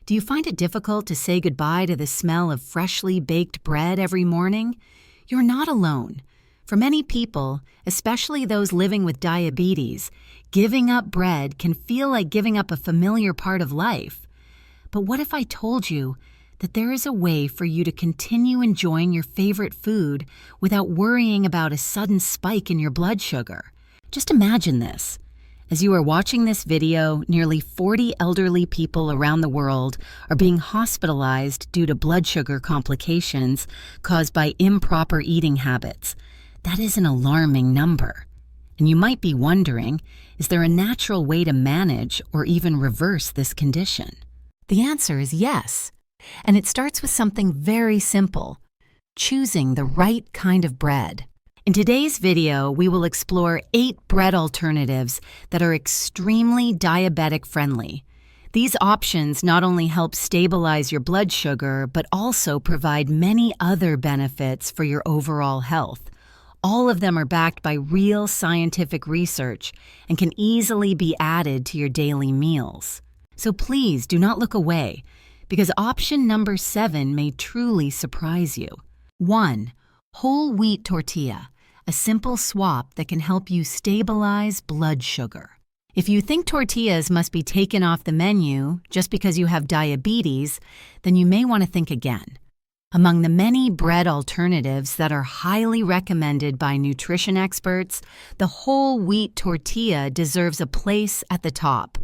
Do you find it difficult to say goodbye to the smell of freshly baked bread every morning? You're not alone. For many people, especially those living with diabetes, giving up bread can feel like giving up a familiar part of life. But what if I told you that there is a way for you to continue enjoying your favorite food without worrying about a sudden spike in your blood sugar? Just imagine this. As you are watching this video, nearly 40 elderly people around the world are being hospitalized due to blood sugar complications caused by improper eating habits. That is an alarming number. And you might be wondering, is there a natural way to manage or even reverse this condition? The answer is yes. And it starts with something very simple: choosing the right kind of bread. In today's video, we will explore 8 bread alternatives that are extremely diabetic-friendly. These options not only help stabilize your blood sugar, but also provide many other benefits for your overall health. All of them are backed by real scientific research and can easily be added to your daily meals. So please do not look away, because option number 7 may truly surprise you. 1. Whole wheat tortilla. A simple swap that can help you stabilize blood sugar. If you think tortillas must be taken off the menu just because you have diabetes, then you may want to think again. Among the many bread alternatives that are highly recommended by nutrition experts, the whole wheat tortilla deserves a place at the top.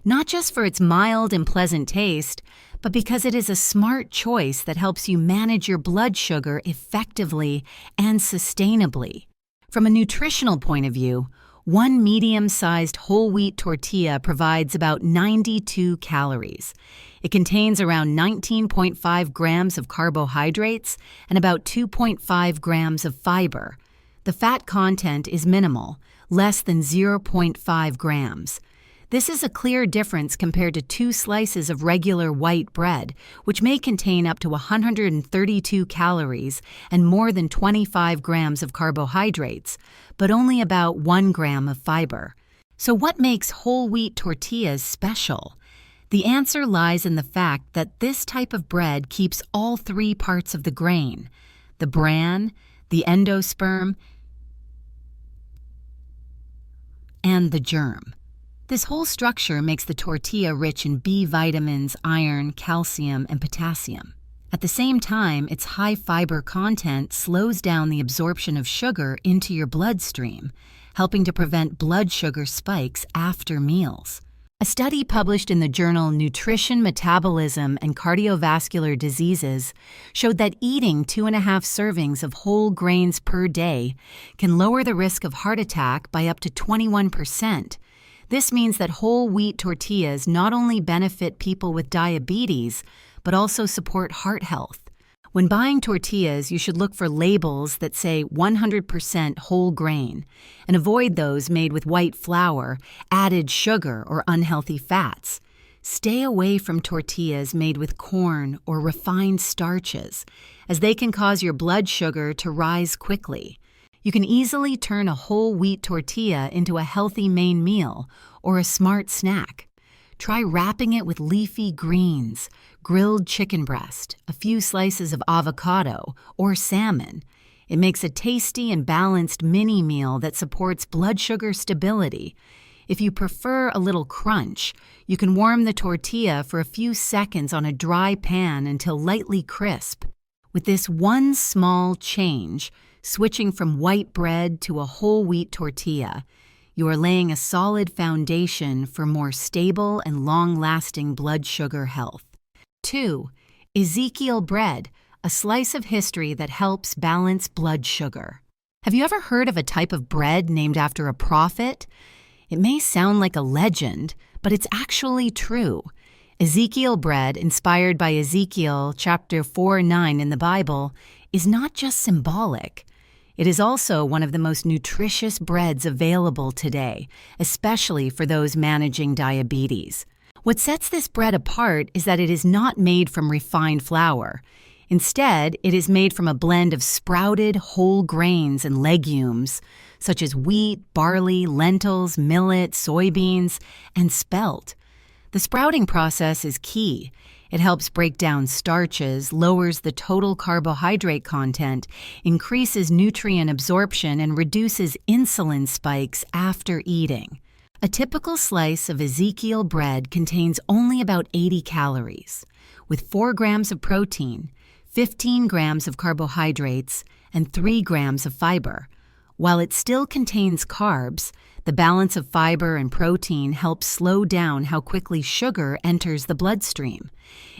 Not just for its mild and pleasant taste, but because it is a smart choice that helps you manage your blood sugar effectively and sustainably. From a nutritional point of view, one medium-sized whole wheat tortilla provides about 92 calories. It contains around 19.5 grams of carbohydrates and about 2.5 grams of fiber. The fat content is minimal, less than 0.5 grams. This is a clear difference compared to 2 slices of regular white bread, which may contain up to 132 calories and more than 25 grams of carbohydrates, but only about 1 gram of fiber. So what makes whole wheat tortillas special? The answer lies in the fact that this type of bread keeps all 3 parts of the grain: the bran, the endosperm, and the germ. This whole structure makes the tortilla rich in B vitamins, iron, calcium, and potassium. At the same time, its high fiber content slows down the absorption of sugar into your bloodstream, helping to prevent blood sugar spikes after meals. A study published in the journal Nutrition, Metabolism, and Cardiovascular Diseases showed that eating 2.5 servings of whole grains per day can lower the risk of heart attack by up to 21%. This means that whole wheat tortillas not only benefit people with diabetes, but also support heart health. When buying tortillas, you should look for labels that say 100% whole grain and avoid those made with white flour, added sugar, or unhealthy fats. Stay away from tortillas made with corn or refined starches, as they can cause your blood sugar to rise quickly. You can easily turn a whole wheat tortilla into a healthy main meal or a smart snack. Try wrapping it with leafy greens, grilled chicken breast, a few slices of avocado, or salmon. It makes a tasty and balanced mini meal that supports blood sugar stability. If you prefer a little crunch, you can warm the tortilla for a few seconds on a dry pan until lightly crisp. With this one small change, switching from white bread to a whole wheat tortilla, you are laying a solid foundation for more stable and long-lasting blood sugar health. 2. Ezekiel bread, a slice of history that helps balance blood sugar. Have you ever heard of a type of bread named after a prophet? It may sound like a legend, but it's actually true. Ezekiel bread, inspired by Ezekiel chapter 4:9 in the Bible, is not just symbolic. It is also one of the most nutritious breads available today, especially for those managing diabetes. What sets this bread apart is that it is not made from refined flour. Instead, it is made from a blend of sprouted whole grains and legumes, such as wheat, barley, lentils, millet, soybeans, and spelt. The sprouting process is key. It helps break down starches, lowers the total carbohydrate content, increases nutrient absorption, and reduces insulin spikes after eating. A typical slice of Ezekiel bread contains only about 80 calories, with 4 grams of protein, 15 grams of carbohydrates, and 3 grams of fiber. While it still contains carbs, the balance of fiber and protein helps slow down how quickly sugar enters the bloodstream.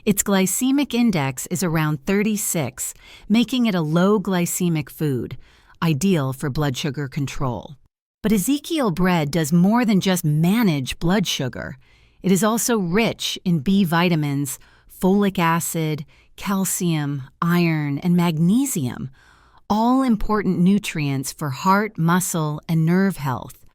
Its glycemic index is around 36, making it a low glycemic food, ideal for blood sugar control. But Ezekiel bread does more than just manage blood sugar. It is also rich in B vitamins, folic acid, calcium, iron, and magnesium, all important nutrients for heart, muscle, and nerve health.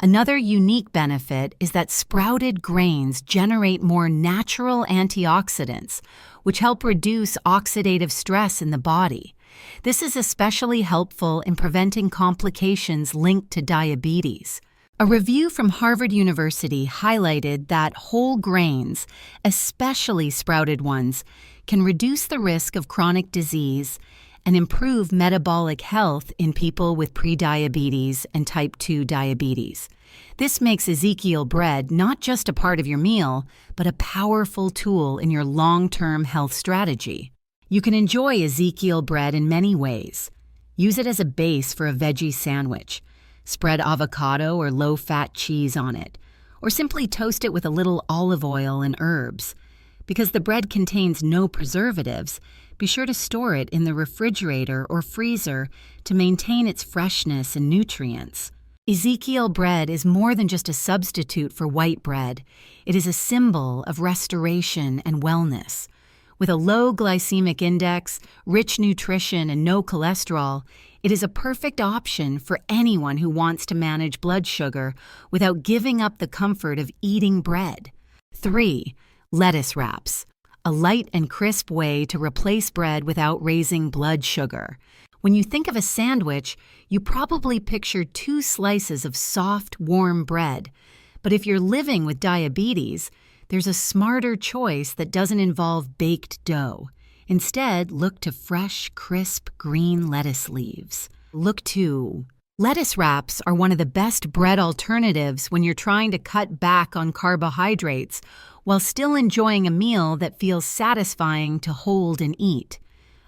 Another unique benefit is that sprouted grains generate more natural antioxidants, which help reduce oxidative stress in the body. This is especially helpful in preventing complications linked to diabetes. A review from Harvard University highlighted that whole grains, especially sprouted ones, can reduce the risk of chronic disease and improve metabolic health in people with prediabetes and type 2 diabetes. This makes Ezekiel bread not just a part of your meal, but a powerful tool in your long-term health strategy. You can enjoy Ezekiel bread in many ways. Use it as a base for a veggie sandwich. Spread avocado or low-fat cheese on it, or simply toast it with a little olive oil and herbs. Because the bread contains no preservatives, be sure to store it in the refrigerator or freezer to maintain its freshness and nutrients. Ezekiel bread is more than just a substitute for white bread. It is a symbol of restoration and wellness. With a low glycemic index, rich nutrition, and no cholesterol, it is a perfect option for anyone who wants to manage blood sugar without giving up the comfort of eating bread. 3. Lettuce wraps. A light and crisp way to replace bread without raising blood sugar. When you think of a sandwich, you probably picture 2 slices of soft, warm bread. But if you're living with diabetes, there's a smarter choice that doesn't involve baked dough. Instead, look to fresh, crisp, green lettuce leaves. Lettuce wraps are one of the best bread alternatives when you're trying to cut back on carbohydrates while still enjoying a meal that feels satisfying to hold and eat.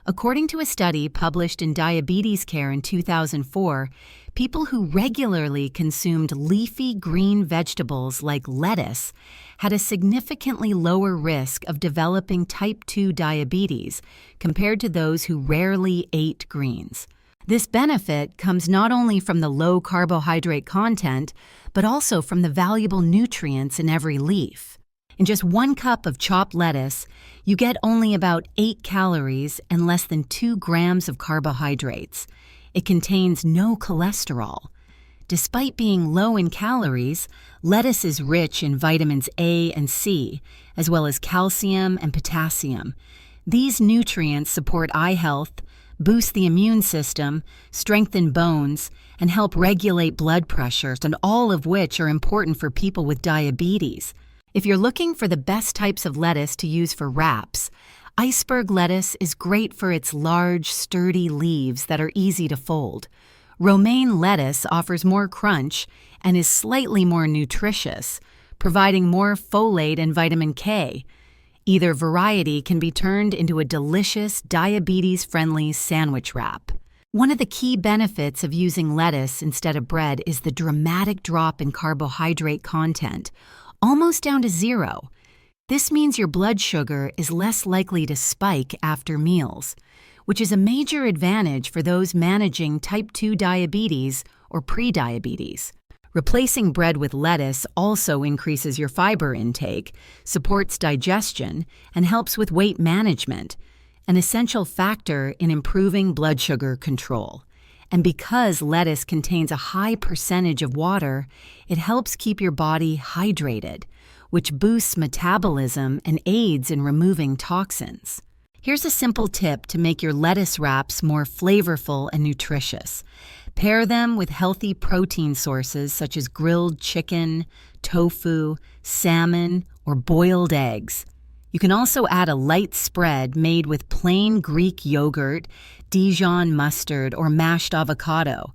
According to a study published in Diabetes Care in 2004, people who regularly consumed leafy green vegetables like lettuce had a significantly lower risk of developing type 2 diabetes compared to those who rarely ate greens. This benefit comes not only from the low carbohydrate content, but also from the valuable nutrients in every leaf. In just 1 cup of chopped lettuce, you get only about 8 calories and less than 2 grams of carbohydrates. It contains no cholesterol. Despite being low in calories, lettuce is rich in vitamins A and C, as well as calcium and potassium. These nutrients support eye health, boost the immune system, strengthen bones, and help regulate blood pressure, and all of which are important for people with diabetes. If you're looking for the best types of lettuce to use for wraps, iceberg lettuce is great for its large, sturdy leaves that are easy to fold. Romaine lettuce offers more crunch and is slightly more nutritious, providing more folate and vitamin K. Either variety can be turned into a delicious, diabetes-friendly sandwich wrap. One of the key benefits of using lettuce instead of bread is the dramatic drop in carbohydrate content, almost down to 0. This means your blood sugar is less likely to spike after meals, which is a major advantage for those managing type 2 diabetes or prediabetes. Replacing bread with lettuce also increases your fiber intake, supports digestion, and helps with weight management, an essential factor in improving blood sugar control. And because lettuce contains a high percentage of water, it helps keep your body hydrated, which boosts metabolism and aids in removing toxins. Here's a simple tip to make your lettuce wraps more flavorful and nutritious. Pair them with healthy protein sources such as grilled chicken, tofu, salmon, or boiled eggs. You can also add a light spread made with plain Greek yogurt, Dijon mustard, or mashed avocado.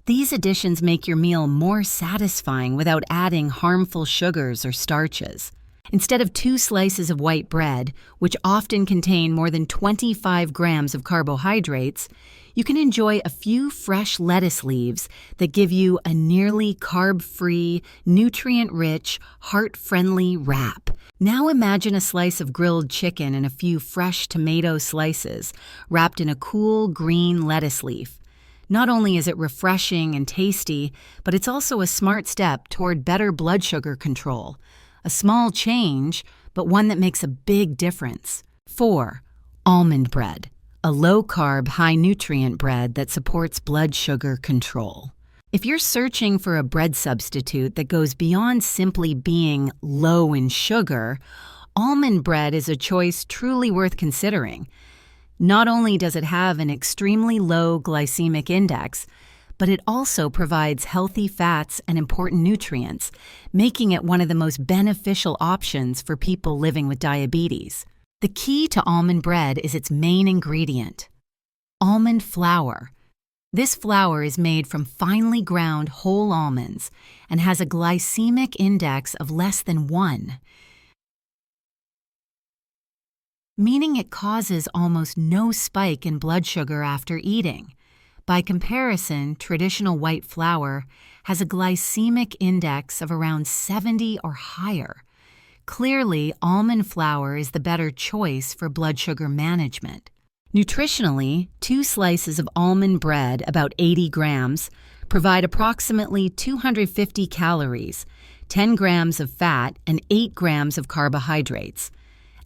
These additions make your meal more satisfying without adding harmful sugars or starches. Instead of 2 slices of white bread, which often contain more than 25 grams of carbohydrates, you can enjoy a few fresh lettuce leaves that give you a nearly carb-free, nutrient-rich, heart-friendly wrap. Now imagine a slice of grilled chicken and a few fresh tomato slices wrapped in a cool green lettuce leaf. Not only is it refreshing and tasty, but it's also a smart step toward better blood sugar control. A small change, but one that makes a big difference. 4. Almond bread, a low-carb, high-nutrient bread that supports blood sugar control. If you're searching for a bread substitute that goes beyond simply being low in sugar, almond bread is a choice truly worth considering. Not only does it have an extremely low glycemic index, but it also provides healthy fats and important nutrients, making it one of the most beneficial options for people living with diabetes. The key to almond bread is its main ingredient, almond flour. This flour is made from finely ground whole almonds and has a glycemic index of less than 1, meaning it causes almost no spike in blood sugar after eating. By comparison, traditional white flour has a glycemic index of around 70 or higher. Clearly, almond flour is the better choice for blood sugar management. Nutritionally, 2 slices of almond bread, about 80 grams, provide approximately 250 calories, 10 grams of fat, and 8 grams of carbohydrates.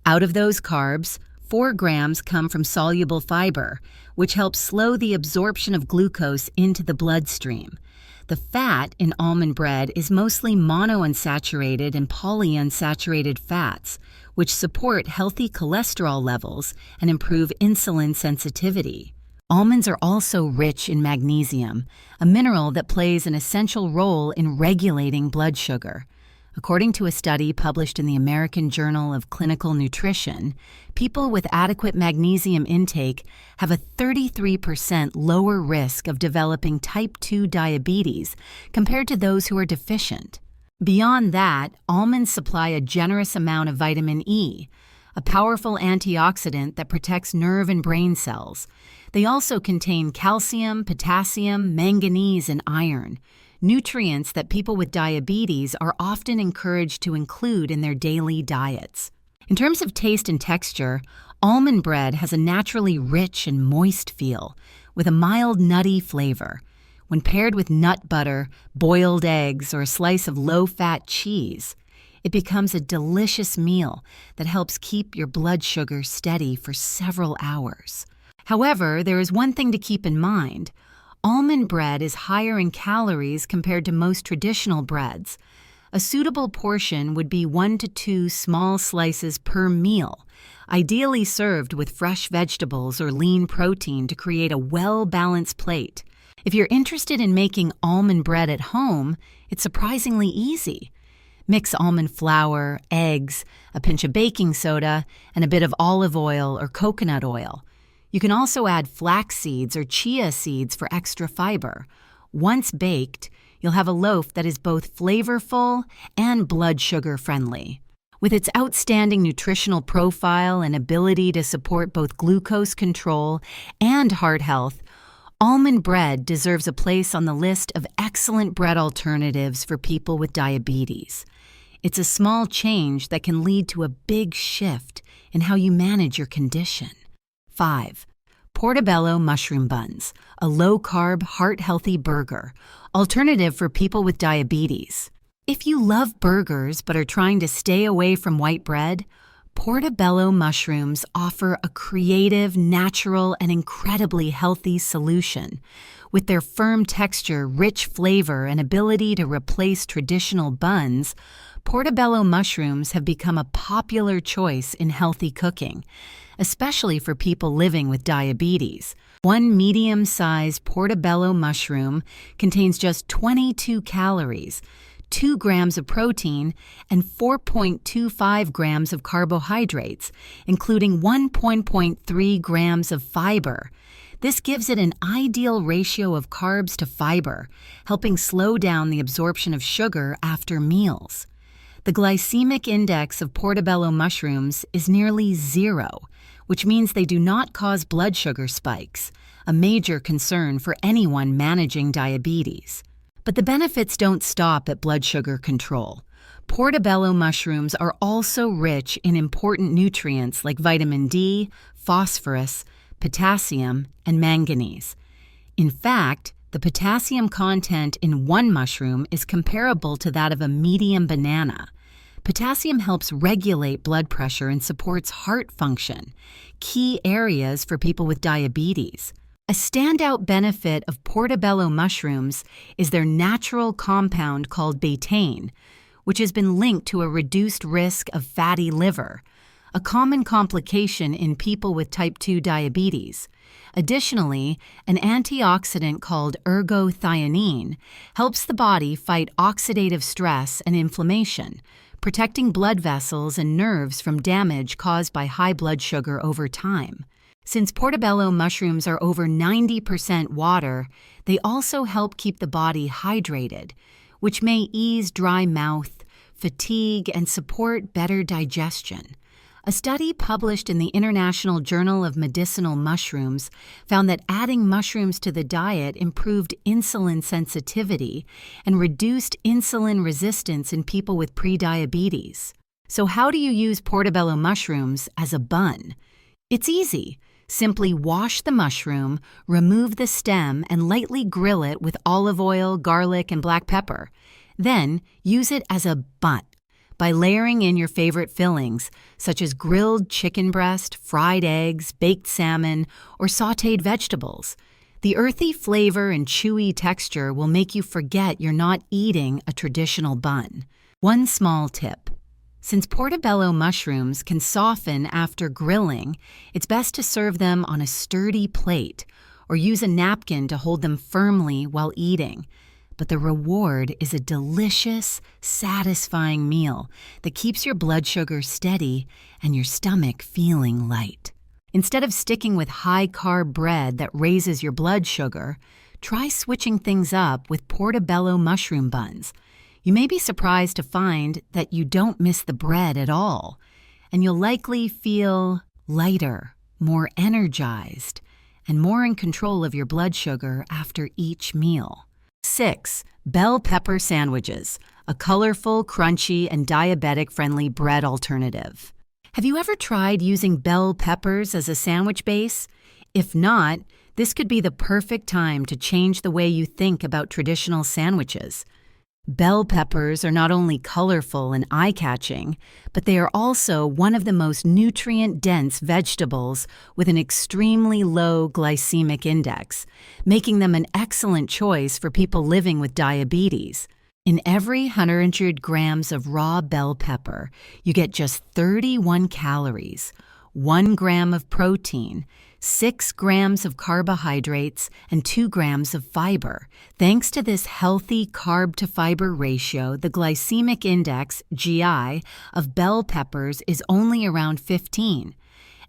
Out of those carbs, 4 grams come from soluble fiber, which helps slow the absorption of glucose into the bloodstream. The fat in almond bread is mostly monounsaturated and polyunsaturated fats, which support healthy cholesterol levels and improve insulin sensitivity. Almonds are also rich in magnesium, a mineral that plays an essential role in regulating blood sugar. According to a study published in the American Journal of Clinical Nutrition, people with adequate magnesium intake have a 33% lower risk of developing type 2 diabetes compared to those who are deficient. Beyond that, almonds supply a generous amount of vitamin E, a powerful antioxidant that protects nerve and brain cells. They also contain calcium, potassium, manganese, and iron, nutrients that people with diabetes are often encouraged to include in their daily diets. In terms of taste and texture, almond bread has a naturally rich and moist feel, with a mild nutty flavor. When paired with nut butter, boiled eggs, or a slice of low-fat cheese, it becomes a delicious meal that helps keep your blood sugar steady for several hours. However, there is one thing to keep in mind. Almond bread is higher in calories compared to most traditional breads. A suitable portion would be 1 to 2 small slices per meal, ideally served with fresh vegetables or lean protein to create a well-balanced plate. If you're interested in making almond bread at home, it's surprisingly easy. Mix almond flour, eggs, a pinch of baking soda, and a bit of olive oil or coconut oil. You can also add flax seeds or chia seeds for extra fiber. Once baked, you'll have a loaf that is both flavorful and blood sugar friendly. With its outstanding nutritional profile and ability to support both glucose control and heart health, almond bread deserves a place on the list of excellent bread alternatives for people with diabetes. It's a small change that can lead to a big shift in how you manage your condition. 5. Portobello mushroom buns, a low-carb, heart-healthy burger, alternative for people with diabetes. If you love burgers but are trying to stay away from white bread, portobello mushrooms offer a creative, natural, and incredibly healthy solution. With their firm texture, rich flavor, and ability to replace traditional buns, portobello mushrooms have become a popular choice in healthy cooking, especially for people living with diabetes. One medium-sized portobello mushroom contains just 22 calories, 2 grams of protein, and 4.25 grams of carbohydrates, including 1.3 grams of fiber. This gives it an ideal ratio of carbs to fiber, helping slow down the absorption of sugar after meals. The glycemic index of portobello mushrooms is nearly 0, which means they do not cause blood sugar spikes, a major concern for anyone managing diabetes. But the benefits don't stop at blood sugar control. Portobello mushrooms are also rich in important nutrients like vitamin D, phosphorus, potassium, and manganese. In fact, the potassium content in one mushroom is comparable to that of a medium banana. Potassium helps regulate blood pressure and supports heart function, key areas for people with diabetes. A standout benefit of portobello mushrooms is their natural compound called betaine, which has been linked to a reduced risk of fatty liver, a common complication in people with type 2 diabetes. Additionally, an antioxidant called ergothioneine helps the body fight oxidative stress and inflammation, protecting blood vessels and nerves from damage caused by high blood sugar over time. Since portobello mushrooms are over 90% water, they also help keep the body hydrated, which may ease dry mouth, fatigue, and support better digestion. A study published in the International Journal of Medicinal Mushrooms found that adding mushrooms to the diet improved insulin sensitivity and reduced insulin resistance in people with prediabetes. So how do you use portobello mushrooms as a bun? It's easy. Simply wash the mushroom, remove the stem, and lightly grill it with olive oil, garlic, and black pepper. Then use it as a bun by layering in your favorite fillings, such as grilled chicken breast, fried eggs, baked salmon, or sautéed vegetables. The earthy flavor and chewy texture will make you forget you're not eating a traditional bun. One small tip. Since portobello mushrooms can soften after grilling, it's best to serve them on a sturdy plate or use a napkin to hold them firmly while eating. But the reward is a delicious, satisfying meal that keeps your blood sugar steady and your stomach feeling light. Instead of sticking with high-carb bread that raises your blood sugar, try switching things up with portobello mushroom buns. You may be surprised to find that you don't miss the bread at all, and you'll likely feel lighter, more energized, and more in control of your blood sugar after each meal. 6. Bell pepper sandwiches, a colorful, crunchy, and diabetic-friendly bread alternative. Have you ever tried using bell peppers as a sandwich base? If not, this could be the perfect time to change the way you think about traditional sandwiches. Bell peppers are not only colorful and eye-catching, but they are also one of the most nutrient-dense vegetables with an extremely low glycemic index, making them an excellent choice for people living with diabetes. In every 100 grams of raw bell pepper, you get just 31 calories, 1 gram of protein, 6 grams of carbohydrates, and 2 grams of fiber. Thanks to this healthy carb-to-fiber ratio, the glycemic index, GI, of bell peppers is only around 15,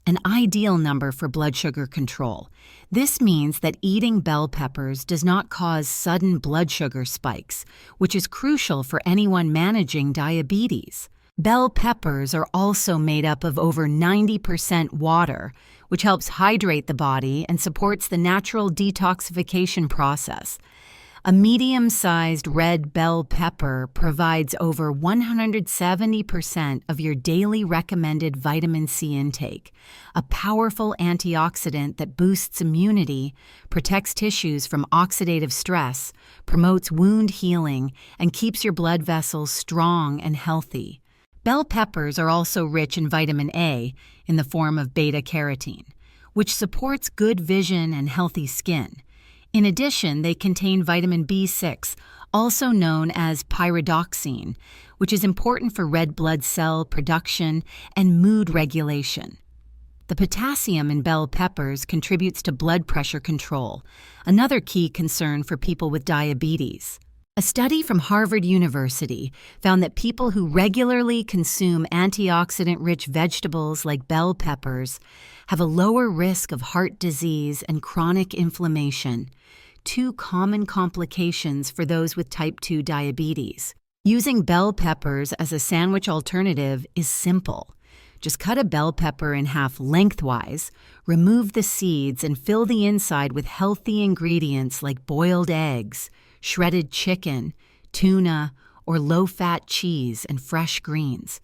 an ideal number for blood sugar control. This means that eating bell peppers does not cause sudden blood sugar spikes, which is crucial for anyone managing diabetes. Bell peppers are also made up of over 90% water, which helps hydrate the body and supports the natural detoxification process. A medium-sized red bell pepper provides over 170% of your daily recommended vitamin C intake, a powerful antioxidant that boosts immunity, protects tissues from oxidative stress, promotes wound healing, and keeps your blood vessels strong and healthy. Bell peppers are also rich in vitamin A in the form of beta-carotene, which supports good vision and healthy skin. In addition, they contain vitamin B6, also known as pyridoxine, which is important for red blood cell production and mood regulation. The potassium in bell peppers contributes to blood pressure control, another key concern for people with diabetes. A study from Harvard University found that people who regularly consume antioxidant-rich vegetables like bell peppers have a lower risk of heart disease and chronic inflammation, two common complications for those with type 2 diabetes. Using bell peppers as a sandwich alternative is simple. Just cut a bell pepper in half lengthwise, remove the seeds, and fill the inside with healthy ingredients like boiled eggs, shredded chicken, tuna, or low-fat cheese and fresh greens.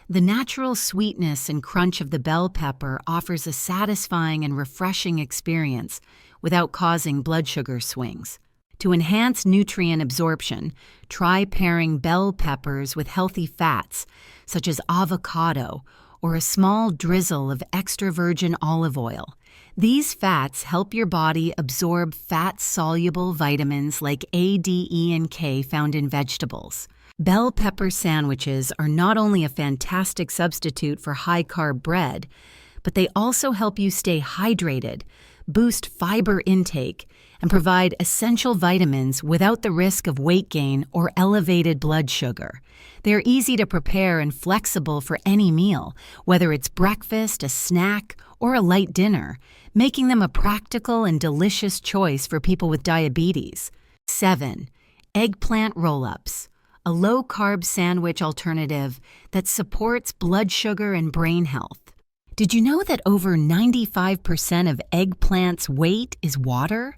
The natural sweetness and crunch of the bell pepper offers a satisfying and refreshing experience without causing blood sugar swings. To enhance nutrient absorption, try pairing bell peppers with healthy fats, such as avocado, or a small drizzle of extra virgin olive oil. These fats help your body absorb fat-soluble vitamins like A, D, E, and K found in vegetables. Bell pepper sandwiches are not only a fantastic substitute for high-carb bread, but they also help you stay hydrated, boost fiber intake, and provide essential vitamins without the risk of weight gain or elevated blood sugar. They are easy to prepare and flexible for any meal, whether it's breakfast, a snack, or a light dinner, making them a practical and delicious choice for people with diabetes. 7. Eggplant roll-ups, a low-carb sandwich alternative that supports blood sugar and brain health. Did you know that over 95% of eggplant's weight is water?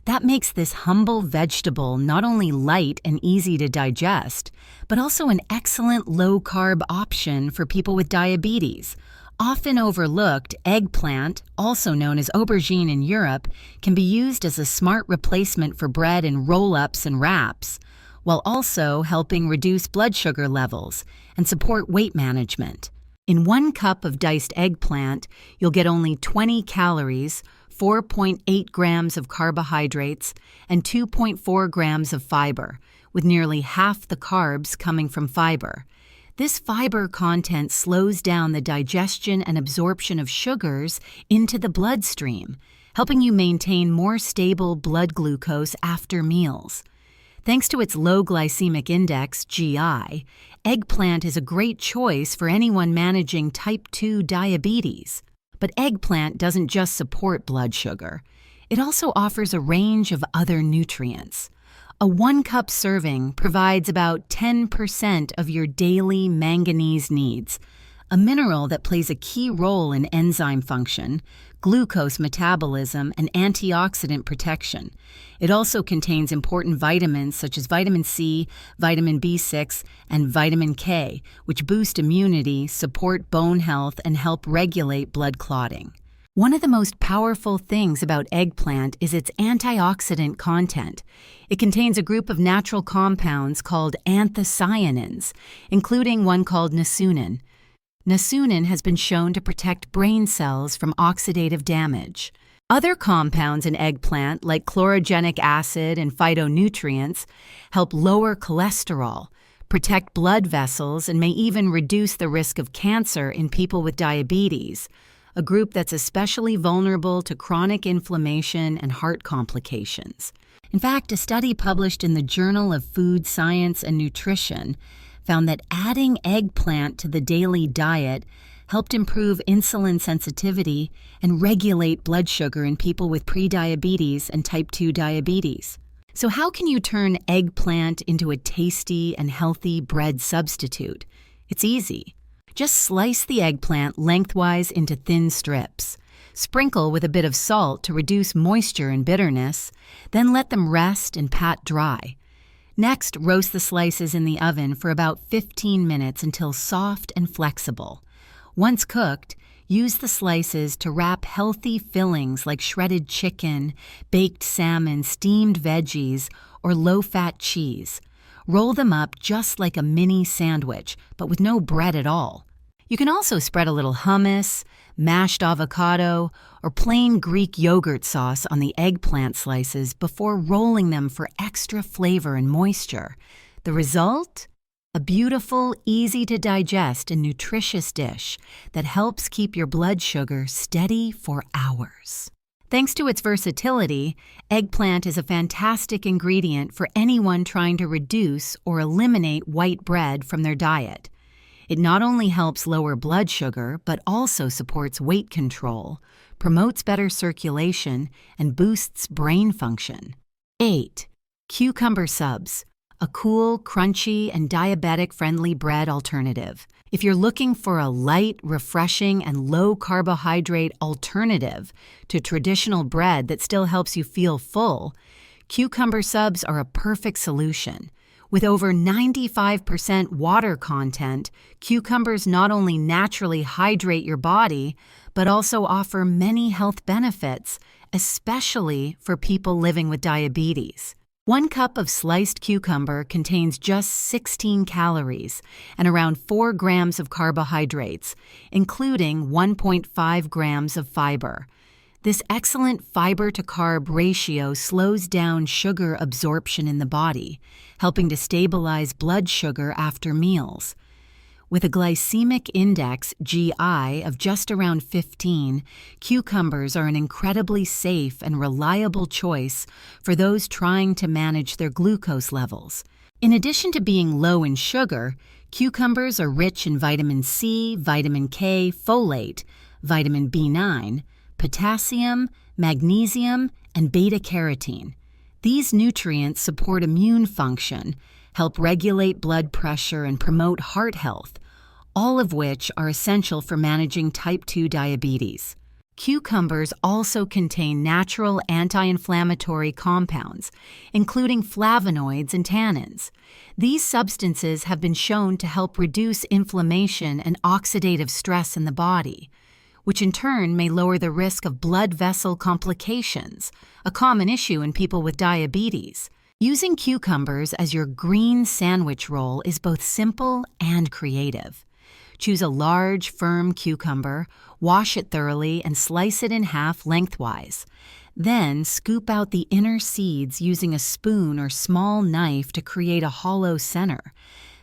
That makes this humble vegetable not only light and easy to digest, but also an excellent low-carb option for people with diabetes. Often overlooked, eggplant, also known as aubergine in Europe, can be used as a smart replacement for bread in roll-ups and wraps, while also helping reduce blood sugar levels and support weight management. In 1 cup of diced eggplant, you'll get only 20 calories, 4.8 grams of carbohydrates, and 2.4 grams of fiber, with nearly half the carbs coming from fiber. This fiber content slows down the digestion and absorption of sugars into the bloodstream, helping you maintain more stable blood glucose after meals. Thanks to its low glycemic index, GI, eggplant is a great choice for anyone managing type 2 diabetes. But eggplant doesn't just support blood sugar. It also offers a range of other nutrients. A 1-cup serving provides about 10% of your daily manganese needs, a mineral that plays a key role in enzyme function, glucose metabolism, and antioxidant protection. It also contains important vitamins such as vitamin C, vitamin B6, and vitamin K, which boost immunity, support bone health, and help regulate blood clotting. One of the most powerful things about eggplant is its antioxidant content. It contains a group of natural compounds called anthocyanins, including one called niacin. Niacin has been shown to protect brain cells from oxidative damage. Other compounds in eggplant, like chlorogenic acid and phytonutrients, help lower cholesterol, protect blood vessels, and may even reduce the risk of cancer in people with diabetes, a group that's especially vulnerable to chronic inflammation and heart complications. In fact, a study published in the Journal of Food Science and Nutrition found that adding eggplant to the daily diet helped improve insulin sensitivity and regulate blood sugar in people with prediabetes and type 2 diabetes. So how can you turn eggplant into a tasty and healthy bread substitute? It's easy. Just slice the eggplant lengthwise into thin strips. Sprinkle with a bit of salt to reduce moisture and bitterness, then let them rest and pat dry. Next, roast the slices in the oven for about 15 minutes until soft and flexible. Once cooked, use the slices to wrap healthy fillings like shredded chicken, baked salmon, steamed veggies, or low-fat cheese. Roll them up just like a mini sandwich, but with no bread at all. You can also spread a little hummus, mashed avocado, or plain Greek yogurt sauce on the eggplant slices before rolling them for extra flavor and moisture. The result? A beautiful, easy-to-digest and nutritious dish that helps keep your blood sugar steady for hours. Thanks to its versatility, eggplant is a fantastic ingredient for anyone trying to reduce or eliminate white bread from their diet. It not only helps lower blood sugar, but also supports weight control, promotes better circulation, and boosts brain function. 8. Cucumber subs, a cool, crunchy, and diabetic-friendly bread alternative. If you're looking for a light, refreshing, and low-carbohydrate alternative to traditional bread that still helps you feel full, cucumber subs are a perfect solution. With over 95% water content, cucumbers not only naturally hydrate your body, but also offer many health benefits, especially for people living with diabetes. 1 cup of sliced cucumber contains just 16 calories and around 4 grams of carbohydrates, including 1.5 grams of fiber. This excellent fiber-to-carb ratio slows down sugar absorption in the body, helping to stabilize blood sugar after meals. With a glycemic index, GI, of just around 15, cucumbers are an incredibly safe and reliable choice for those trying to manage their glucose levels. In addition to being low in sugar, cucumbers are rich in vitamin C, vitamin K, folate, vitamin B9, potassium, magnesium, and beta-carotene. These nutrients support immune function, help regulate blood pressure, and promote heart health, all of which are essential for managing type 2 diabetes. Cucumbers also contain natural anti-inflammatory compounds, including flavonoids and tannins. These substances have been shown to help reduce inflammation and oxidative stress in the body, which in turn may lower the risk of blood vessel complications, a common issue in people with diabetes. Using cucumbers as your green sandwich roll is both simple and creative. Choose a large, firm cucumber, wash it thoroughly, and slice it in half lengthwise. Then scoop out the inner seeds using a spoon or small knife to create a hollow center.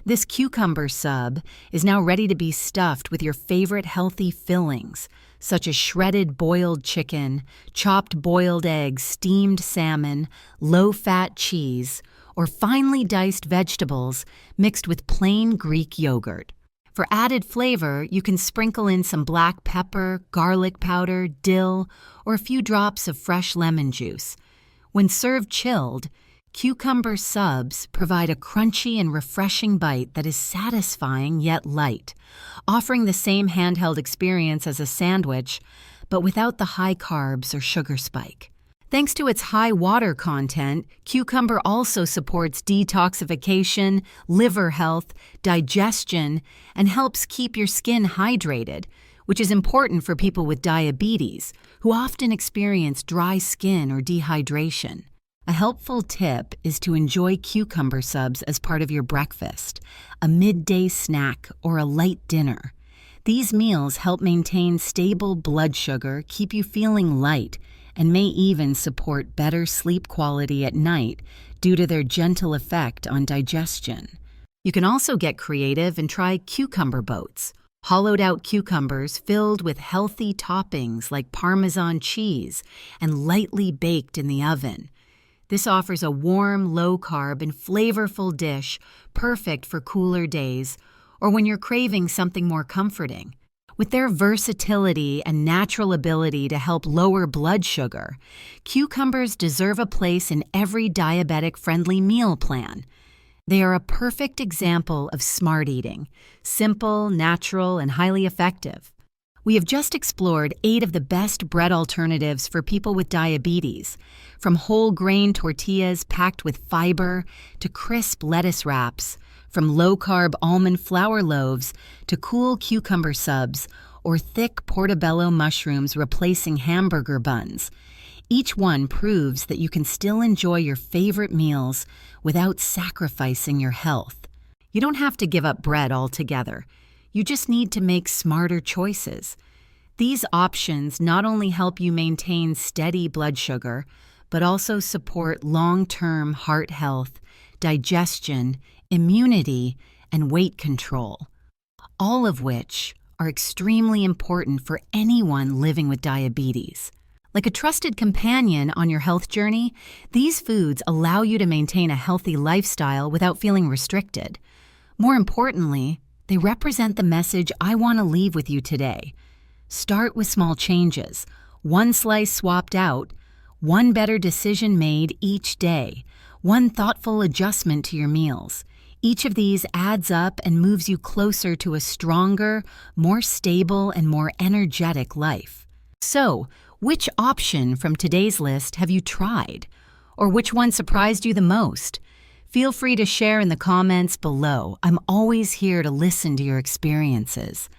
This cucumber sub is now ready to be stuffed with your favorite healthy fillings, such as shredded boiled chicken, chopped boiled eggs, steamed salmon, low-fat cheese, or finely diced vegetables mixed with plain Greek yogurt. For added flavor, you can sprinkle in some black pepper, garlic powder, dill, or a few drops of fresh lemon juice. When served chilled, cucumber subs provide a crunchy and refreshing bite that is satisfying yet light, offering the same handheld experience as a sandwich, but without the high carbs or sugar spike. Thanks to its high water content, cucumber also supports detoxification, liver health, digestion, and helps keep your skin hydrated, which is important for people with diabetes, who often experience dry skin or dehydration. A helpful tip is to enjoy cucumber subs as part of your breakfast, a midday snack, or a light dinner. These meals help maintain stable blood sugar, keep you feeling light, and may even support better sleep quality at night due to their gentle effect on digestion. You can also get creative and try cucumber boats, hollowed-out cucumbers filled with healthy toppings like Parmesan cheese and lightly baked in the oven. This offers a warm, low-carb, and flavorful dish perfect for cooler days or when you're craving something more comforting. With their versatility and natural ability to help lower blood sugar, cucumbers deserve a place in every diabetic-friendly meal plan. They are a perfect example of smart eating, simple, natural, and highly effective. We have just explored 8 of the best bread alternatives for people with diabetes, from whole grain tortillas packed with fiber to crisp lettuce wraps, from low-carb almond flour loaves to cool cucumber subs or thick portobello mushrooms replacing hamburger buns. Each one proves that you can still enjoy your favorite meals without sacrificing your health. You don't have to give up bread altogether. You just need to make smarter choices. These options not only help you maintain steady blood sugar, but also support long-term heart health, digestion, immunity, and weight control, all of which are extremely important for anyone living with diabetes. Like a trusted companion on your health journey, these foods allow you to maintain a healthy lifestyle without feeling restricted. More importantly, they represent the message I want to leave with you today. Start with small changes, one slice swapped out, one better decision made each day, one thoughtful adjustment to your meals. Each of these adds up and moves you closer to a stronger, more stable, and more energetic life. So, which option from today's list have you tried? Or which one surprised you the most? Feel free to share in the comments below. I'm always here to listen to your experiences.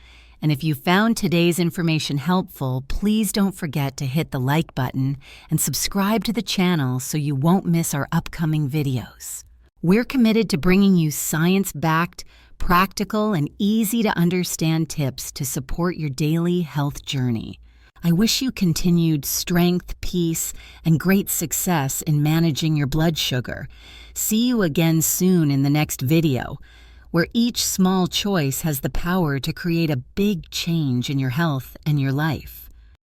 And if you found today's information helpful, please don't forget to hit the like button and subscribe to the channel so you won't miss our upcoming videos. We're committed to bringing you science-backed, practical, and easy-to-understand tips to support your daily health journey. I wish you continued strength, peace, and great success in managing your blood sugar. See you again soon in the next video, where each small choice has the power to create a big change in your health and your life.